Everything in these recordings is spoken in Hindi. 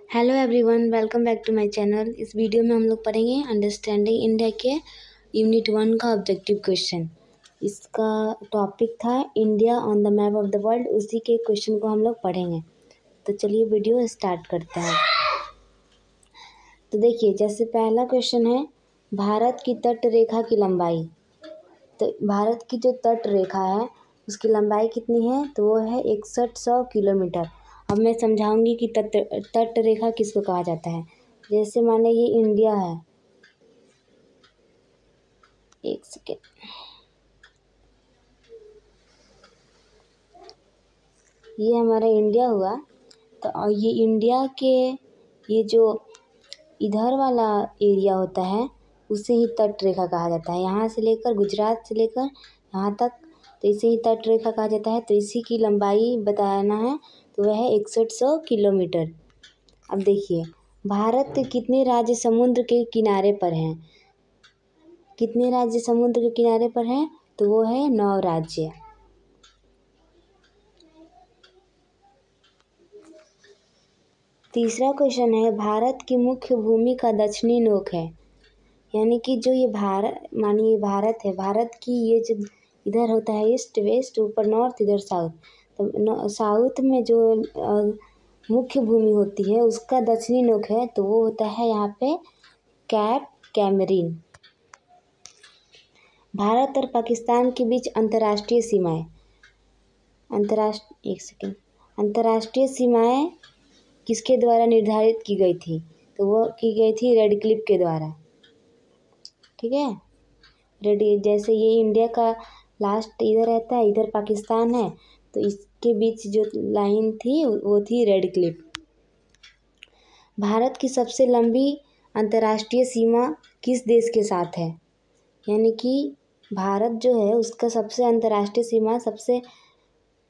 Hello everyone, welcome back to my channel. इस वीडियो में हम लोग पढ़ेंगे अंडरस्टैंडिंग इंडिया के यूनिट 1 का ऑब्जेक्टिव क्वेश्चन। इसका टॉपिक था India on the map of the world. उसी के क्वेश्चन को हम लोग पढ़ेंगे। तो चलिए वीडियो स्टार्ट करते हैं। तो देखिए, जैसे पहला क्वेश्चन है भारत की तट रेखा की लंबाई। तो भारत की जो तट रेखा है उसकी लंबाई कितनी है? तो वो है 6100 किलोमीटर। अब मैं समझाऊंगी कि तट रेखा किसको कहा जाता है। जैसे माने ये इंडिया है, एक सेकेंड, ये हमारा इंडिया हुआ। तो और ये इंडिया के ये जो इधर वाला एरिया होता है उसे ही तट रेखा कहा जाता है। यहाँ से लेकर गुजरात से लेकर यहाँ तक, तो इसे ही तट रेखा कहा जाता है। तो इसी की लंबाई बताना है, तो वह है 6100 किलोमीटर। अब देखिए, भारत के कितने राज्य समुद्र के किनारे पर हैं? कितने राज्य समुद्र के किनारे पर हैं? तो वो है 9 राज्य। तीसरा क्वेश्चन है भारत की मुख्य भूमि का दक्षिणी नोक है। यानी कि जो ये भारत, मानिए भारत है, भारत की ये जो इधर होता है ईस्ट वेस्ट, ऊपर नॉर्थ, इधर साउथ। तो साउथ में जो मुख्य भूमि होती है उसका दक्षिणी नोक है, तो वो होता है यहाँ पे कैप कैमरीन। भारत और पाकिस्तान के बीच अंतर्राष्ट्रीय सीमाएं, अंतर्राष्ट्रीय सीमाएं किसके द्वारा निर्धारित की गई थी? तो वो की गई थी रेड क्लिफ के द्वारा। ठीक है, जैसे ये इंडिया का लास्ट इधर रहता है, इधर पाकिस्तान है, तो इसके बीच जो लाइन थी वो थी रेड क्लिफ। भारत की सबसे लंबी अंतर्राष्ट्रीय सीमा किस देश के साथ है? यानी कि भारत जो है उसका सबसे अंतर्राष्ट्रीय सीमा सबसे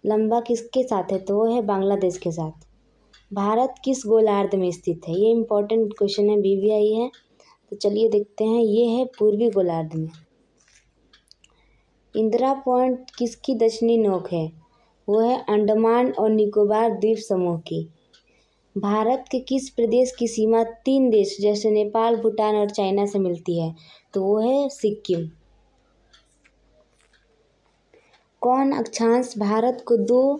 लंबा किसके साथ है? तो वो है बांग्लादेश के साथ। भारत किस गोलार्ध में स्थित है? ये इम्पोर्टेंट क्वेश्चन है, BBI है। तो चलिए देखते हैं, ये है पूर्वी गोलार्ध में। इंदिरा पॉइंट किसकी दक्षिणी नोक है? वो है अंडमान और निकोबार द्वीप समूह की। भारत के किस प्रदेश की सीमा 3 देश जैसे नेपाल, भूटान और चाइना से मिलती है? तो वो है सिक्किम। कौन अक्षांश भारत को 2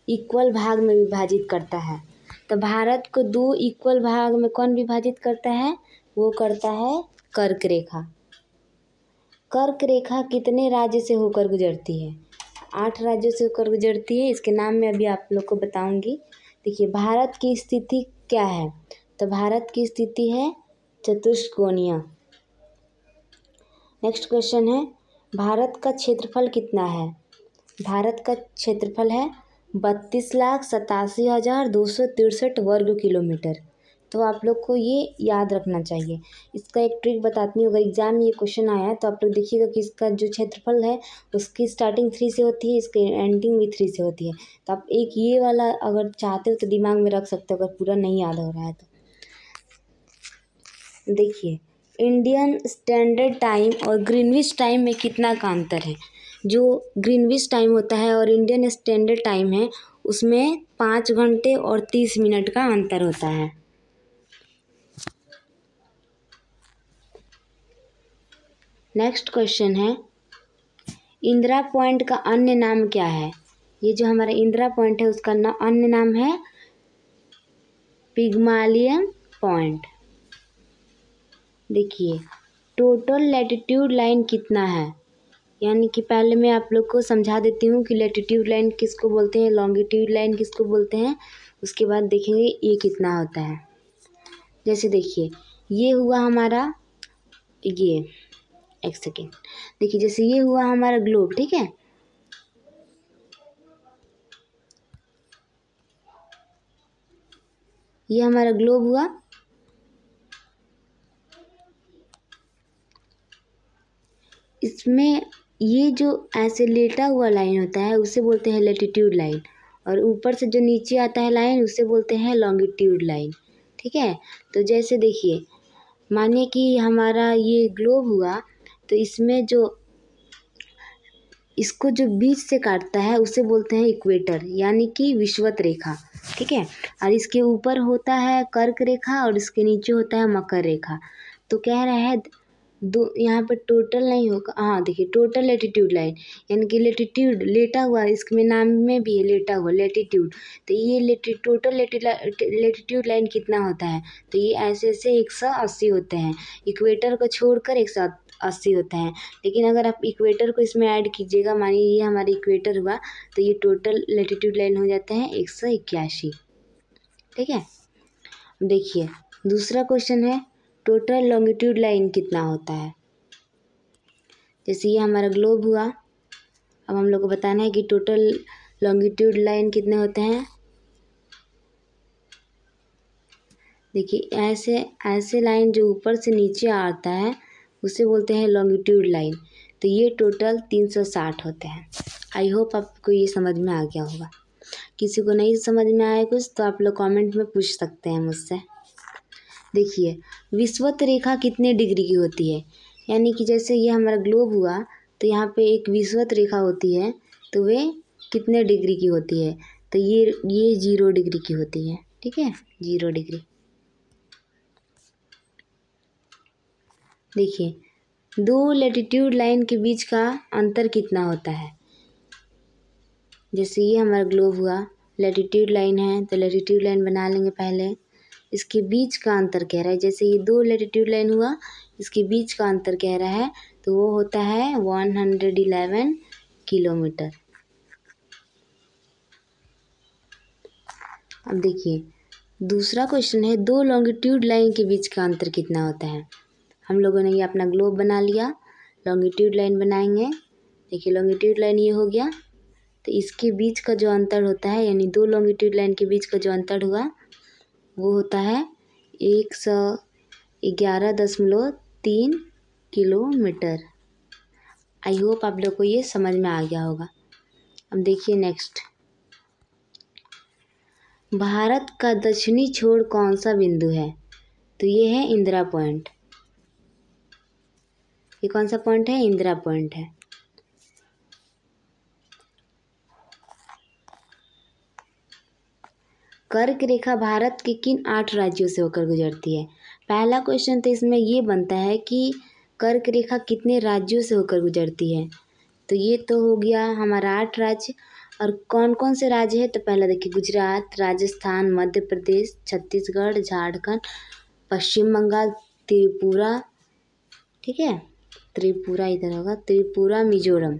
इक्वल भाग में विभाजित करता है? तो भारत को 2 इक्वल भाग में कौन विभाजित करता है? वो करता है कर्क रेखा। कर्क रेखा कितने राज्य से होकर गुजरती है? 8 राज्यों से होकर गुजरती है। इसके नाम मैं अभी आप लोग को बताऊंगी। देखिए, भारत की स्थिति क्या है? तो भारत की स्थिति है चतुष्कोणीय। नेक्स्ट क्वेश्चन है भारत का क्षेत्रफल कितना है? भारत का क्षेत्रफल है 32,87,263 वर्ग किलोमीटर। तो आप लोग को ये याद रखना चाहिए। इसका एक ट्रिक बताती हूँ। अगर एग्जाम में ये क्वेश्चन आया है तो आप लोग देखिएगा कि इसका जो क्षेत्रफल है उसकी स्टार्टिंग 3 से होती है, इसकी एंडिंग भी 3 से होती है। तो आप एक ये वाला अगर चाहते हो तो दिमाग में रख सकते हो, अगर पूरा नहीं याद हो रहा है तो। देखिए, इंडियन स्टैंडर्ड टाइम और ग्रीनविच टाइम में कितना का अंतर है? जो ग्रीनविच टाइम होता है और इंडियन स्टैंडर्ड टाइम है उसमें 5 घंटे और 30 मिनट का अंतर होता है। नेक्स्ट क्वेश्चन है इंदिरा पॉइंट का अन्य नाम क्या है? ये जो हमारा इंदिरा पॉइंट है उसका अन्य नाम है पिग्मालियन पॉइंट। देखिए, टोटल लैटिट्यूड लाइन कितना है? यानी कि पहले मैं आप लोग को समझा देती हूँ कि लैटिट्यूड लाइन किसको बोलते हैं, लॉन्गिट्यूड लाइन किसको बोलते हैं। उसके बाद देखेंगे ये कितना होता है। जैसे देखिए, ये हुआ हमारा, ये एक सेकेंड, देखिए जैसे ये हुआ हमारा ग्लोब, ठीक है। ये हमारा ग्लोब हुआ। इसमें ये जो ऐसे लेटा हुआ लाइन होता है उसे बोलते हैं लैटिट्यूड लाइन, और ऊपर से जो नीचे आता है लाइन उसे बोलते हैं लॉन्गिट्यूड लाइन। ठीक है। तो जैसे देखिए, मानिए कि हमारा ये ग्लोब हुआ, तो इसमें जो इसको जो बीच से काटता है उसे बोलते हैं इक्वेटर, यानी कि विषुवत रेखा। ठीक है, और इसके ऊपर होता है कर्क रेखा और इसके नीचे होता है मकर रेखा। तो कह रहा है दो, यहाँ पर टोटल नहीं होगा, हाँ देखिए टोटल लेटीट्यूड लाइन, यानी कि लेटीट्यूड लेटा हुआ, इसमें नाम में भी है लेटा हुआ लेटीट्यूड। तो ये टोटल लेटीट्यूड लाइन कितना होता है, तो ये ऐसे ऐसे 180 होते हैं। इक्वेटर को छोड़कर 180 होते हैं। लेकिन अगर आप इक्वेटर को इसमें ऐड कीजिएगा, मानिए ये हमारा इक्वेटर हुआ, तो ये टोटल लेटीट्यूड लाइन हो जाते हैं 181। ठीक है, देखिए दूसरा क्वेश्चन है टोटल लॉन्गिट्यूड लाइन कितना होता है। जैसे ये हमारा ग्लोब हुआ, अब हम लोग को बताना है कि टोटल लॉन्गिट्यूड लाइन कितने होते हैं। देखिए ऐसे ऐसे लाइन जो ऊपर से नीचे आता है उसे बोलते हैं लॉन्गिट्यूड लाइन। तो ये टोटल 360 होते हैं। आई होप आपको ये समझ में आ गया होगा। किसी को नहीं समझ में आया कुछ तो आप लोग कमेंट में पूछ सकते हैं मुझसे। देखिए विषुवत रेखा कितने डिग्री की होती है, यानी कि जैसे ये हमारा ग्लोब हुआ तो यहाँ पे एक विषुवत रेखा होती है, तो वे कितने डिग्री की होती है, तो ये 0 डिग्री की होती है। ठीक है, 0 डिग्री। देखिए 2 लैटिट्यूड लाइन के बीच का अंतर कितना होता है। जैसे ये हमारा ग्लोब हुआ, लैटिट्यूड लाइन है तो लैटिट्यूड लाइन बना लेंगे पहले। इसके बीच का अंतर कह रहा है, जैसे ये 2 लैटिट्यूड लाइन हुआ, इसके बीच का अंतर कह रहा है, तो वो होता है 111 किलोमीटर। अब देखिए दूसरा क्वेश्चन है 2 लॉन्गिट्यूड लाइन के बीच का अंतर कितना होता है। हम लोगों ने ये अपना ग्लोब बना लिया, लॉन्गिट्यूड लाइन बनाएंगे। देखिए लॉन्गिट्यूड लाइन ये हो गया, तो इसके बीच का जो अंतर होता है, यानी 2 लॉन्गिट्यूड लाइन के बीच का जो अंतर हुआ वो होता है 111.3 किलोमीटर। आई होप आप लोग को ये समझ में आ गया होगा। अब देखिए नेक्स्ट, भारत का दक्षिणी छोर कौन सा बिंदु है, तो ये है इंदिरा पॉइंट। ये कौन सा पॉइंट है, इंदिरा पॉइंट है। कर्क रेखा भारत के किन 8 राज्यों से होकर गुजरती है। पहला क्वेश्चन तो इसमें ये बनता है कि कर्क रेखा कितने राज्यों से होकर गुजरती है, तो ये तो हो गया हमारा 8 राज्य। और कौन कौन से राज्य है, तो पहला देखिए गुजरात, राजस्थान, मध्य प्रदेश, छत्तीसगढ़, झारखंड, पश्चिम बंगाल, त्रिपुरा। ठीक है, त्रिपुरा इधर होगा, त्रिपुरा, मिजोरम।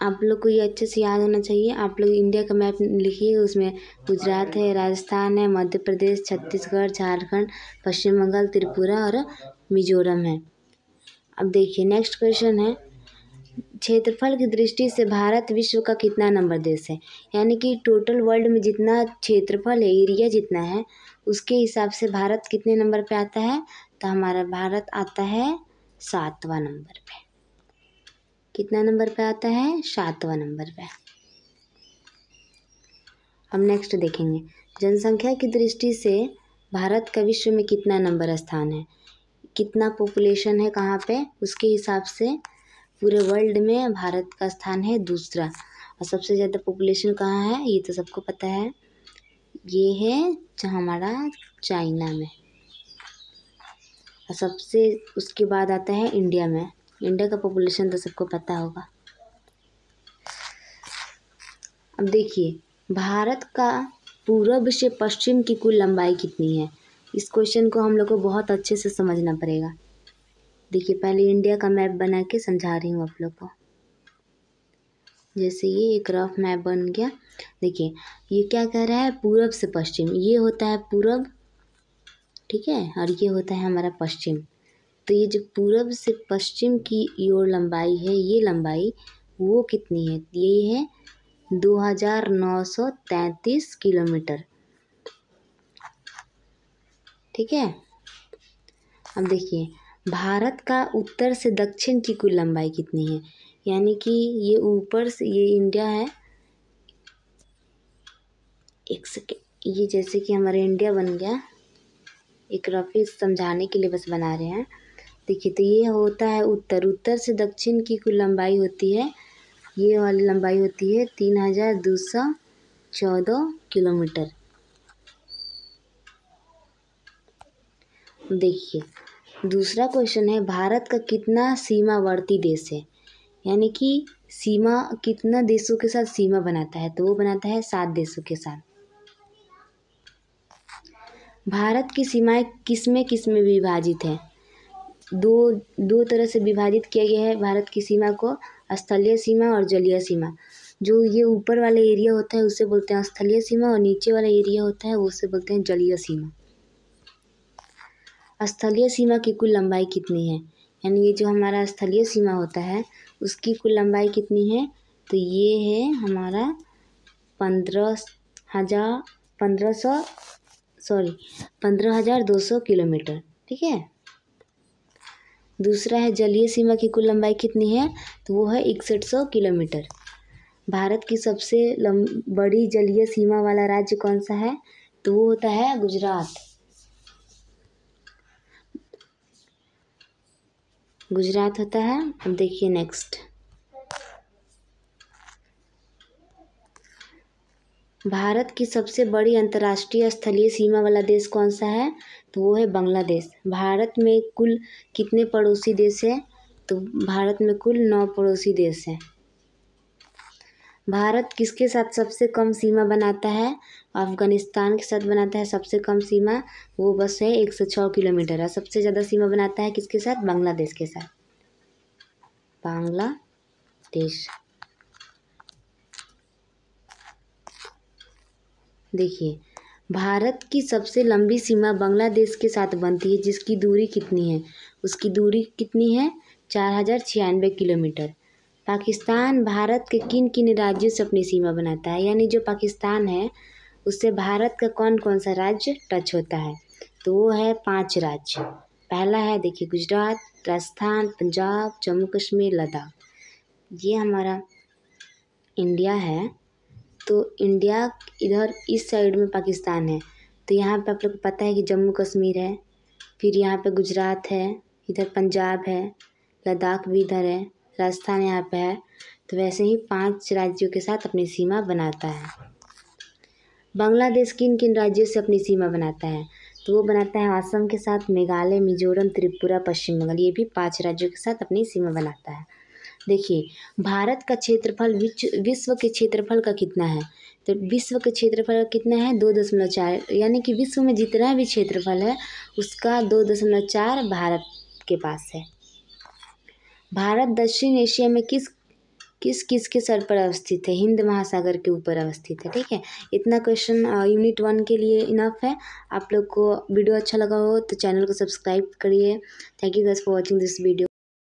आप लोग को ये अच्छे से याद होना चाहिए। आप लोग इंडिया का मैप लिखिए, उसमें गुजरात है, राजस्थान है, मध्य प्रदेश, छत्तीसगढ़, झारखंड, पश्चिम बंगाल, त्रिपुरा और मिजोरम है। अब देखिए नेक्स्ट क्वेश्चन है, क्षेत्रफल की दृष्टि से भारत विश्व का कितना नंबर देश है, यानी कि टोटल वर्ल्ड में जितना क्षेत्रफल है, एरिया जितना है, उसके हिसाब से भारत कितने नंबर पे आता है, तो हमारा भारत आता है 7वां नंबर पे। कितना नंबर पे आता है, 7वां नंबर पे। अब नेक्स्ट देखेंगे, जनसंख्या की दृष्टि से भारत का विश्व में कितना नंबर स्थान है, कितना पॉपुलेशन है कहाँ पे, उसके हिसाब से पूरे वर्ल्ड में भारत का स्थान है दूसरा। और सबसे ज़्यादा पॉपुलेशन कहाँ है, ये तो सबको पता है, ये है जो हमारा चाइना में। और सबसे उसके बाद आता है इंडिया में। इंडिया का पॉपुलेशन तो सबको पता होगा। अब देखिए भारत का पूर्व से पश्चिम की कुल लंबाई कितनी है। इस क्वेश्चन को हम लोग को बहुत अच्छे से समझना पड़ेगा। देखिए पहले इंडिया का मैप बना के समझा रही हूँ आप लोग को। जैसे ये एक रफ मैप बन गया। देखिए ये क्या कह रहा है, पूरब से पश्चिम, ये होता है पूरब, ठीक है, और ये होता है हमारा पश्चिम। तो ये जो पूरब से पश्चिम की ओर लंबाई है, ये लंबाई वो कितनी है, ये है 2933 किलोमीटर। ठीक है, अब देखिए भारत का उत्तर से दक्षिण की कुल लंबाई कितनी है, यानी कि ये ऊपर से ये इंडिया है, एक सेकेंड, ये जैसे कि हमारा इंडिया बन गया, एक रफी समझाने के लिए बस बना रहे हैं। देखिए तो ये होता है उत्तर। उत्तर से दक्षिण की कुल लंबाई होती है, ये वाली लंबाई होती है 3214 किलोमीटर। देखिए दूसरा क्वेश्चन है, भारत का कितना सीमावर्ती देश है, यानी कि सीमा कितना देशों के साथ सीमा बनाता है, तो वो बनाता है 7 देशों के साथ। भारत की सीमाएं किसमें विभाजित हैं, दो तरह से विभाजित किया गया है भारत की सीमा को, स्थलीय सीमा और जलीय सीमा। जो ये ऊपर वाला एरिया होता है उसे बोलते हैं स्थलीय सीमा, और नीचे वाला एरिया होता है उसे बोलते हैं जलीय सीमा। स्थलीय सीमा की कुल लंबाई कितनी है, यानी ये जो हमारा स्थलीय सीमा होता है उसकी कुल लंबाई कितनी है, तो ये है हमारा 15,200 किलोमीटर। ठीक है। दूसरा है जलीय सीमा की कुल लंबाई कितनी है, तो वो है 6100 किलोमीटर। भारत की सबसे बड़ी जलीय सीमा वाला राज्य कौन सा है, तो वो होता है गुजरात। गुजरात होता है। अब देखिए नेक्स्ट, भारत की सबसे बड़ी अंतर्राष्ट्रीय स्थलीय सीमा वाला देश कौन सा है, तो वो है बांग्लादेश। भारत में कुल कितने पड़ोसी देश हैं, तो भारत में कुल 9 पड़ोसी देश हैं। भारत किसके साथ सबसे कम सीमा बनाता है, अफगानिस्तान के साथ बनाता है सबसे कम सीमा, वो बस है 106 किलोमीटर है। सबसे ज़्यादा सीमा बनाता है किसके साथ, बांग्लादेश के साथ। बांग्लादेश। देखिए भारत की सबसे लंबी सीमा बांग्लादेश के साथ बनती है, जिसकी दूरी कितनी है, उसकी दूरी कितनी है 4096 किलोमीटर। पाकिस्तान भारत के किन किन राज्यों से अपनी सीमा बनाता है, यानी जो पाकिस्तान है उससे भारत का कौन कौन सा राज्य टच होता है, तो वो है 5 राज्य। पहला है देखिए गुजरात, राजस्थान, पंजाब, जम्मू कश्मीर, लद्दाख। ये हमारा इंडिया है, तो इंडिया इधर इस साइड में पाकिस्तान है, तो यहाँ पे आप लोग को पता है कि जम्मू कश्मीर है, फिर यहाँ पे गुजरात है, इधर पंजाब है, लद्दाख भी इधर है, राजस्थान यहाँ पे है। तो वैसे ही 5 राज्यों के साथ अपनी सीमा बनाता है। बांग्लादेश किन किन राज्यों से अपनी सीमा बनाता है, तो वो बनाता है असम के साथ, मेघालय, मिजोरम, त्रिपुरा, पश्चिम बंगाल। ये भी 5 राज्यों के साथ अपनी सीमा बनाता है। देखिए भारत का क्षेत्रफल विश्व के क्षेत्रफल का कितना है, तो विश्व के क्षेत्रफल का कितना है 2.4, यानी कि विश्व में जितना भी क्षेत्रफल है उसका 2.4 भारत के पास है। भारत दक्षिण एशिया में किस के सर पर अवस्थित है, हिंद महासागर के ऊपर अवस्थित है। ठीक है, इतना क्वेश्चन यूनिट 1 के लिए इनफ है। आप लोग को वीडियो अच्छा लगा हो तो चैनल को सब्सक्राइब करिए। Thank you guys for watching this video.